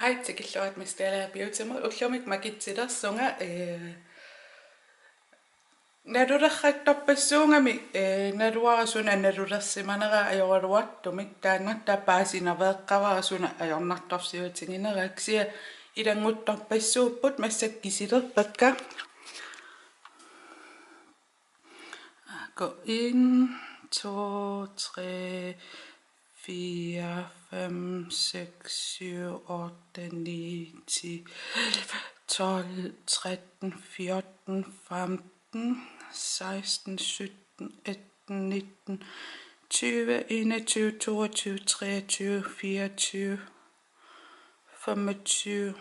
Hej til killoat mistela biotimul ullumik makitsitersunga narularrattopassuungami naluarasuna nalulersimanera ajorluartumik taangatta paasinaveeqqavarasuna ajornartorsiutigineraaksia ilanguttorpassuupput massakkisilerpakka gå ind 2 3 4 5 6 7 8 9 10 12 13 14 15 16 17 18 19 20 21 22 23 24 25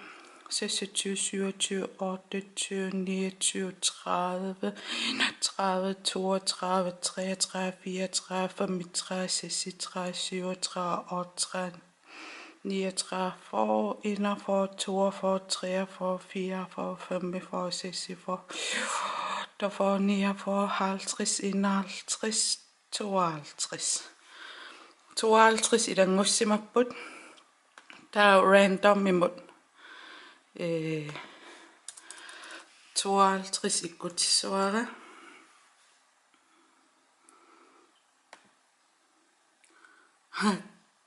26, 27, 28, 29, 30, 31, 32, 33, 34, 35, 36, 37, 38, 39, 40, 41, 42, 43, 44, 45, 46, 48, 49, 50, 51, 52, 52 i den ngussimapput. Der er random imod 52 i Kutissuara.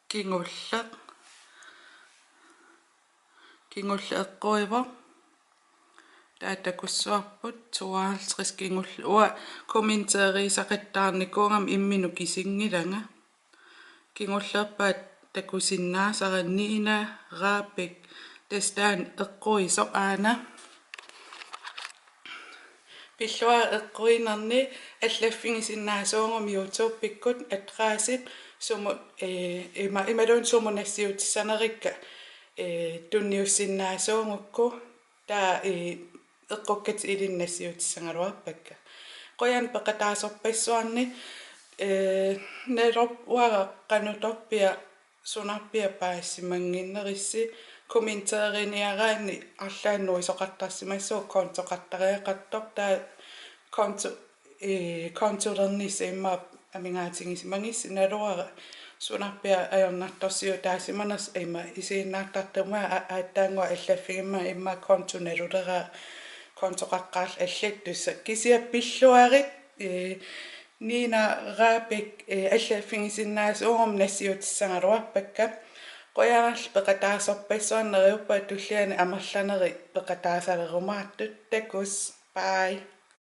Kingullaqquivo taatakussuarput 52 kingullua kommenterisaqattaarnikuungam imminu kisingilanga kingullerpaat takusinnaasaraniina raapik testaan eqquisoq aana pillua eqquinerni allaffingisinnaasuungum YouTube pikkut atraasit sumut imalun sumunassiutissanerikka tunniussinnaasuungukku taa eqqukkat ilinnassiutissangaluarpakka qoyan peqataasorpassuarni nerop qanutorpia sunarpia paassimanginnerissi kommenteeriniaraani arlaannu isoqartarsimassuu kontoqartariaqartor taa kontolernissi imma amingaatingisimangis naluara sunarpia ajornartorsiu taasimanas imma isiinnaartartuma aattaangua allaffigamma imma kontonalulera kontoqaqqaarl allattussa kisiappilluarit Nina raapik allaffingisinnaasuungum nassiutissangaluarpakka qoyanarl peqataasorpassuarneriuppa tulliani amerlaneri peqataasalerumaattut takus bye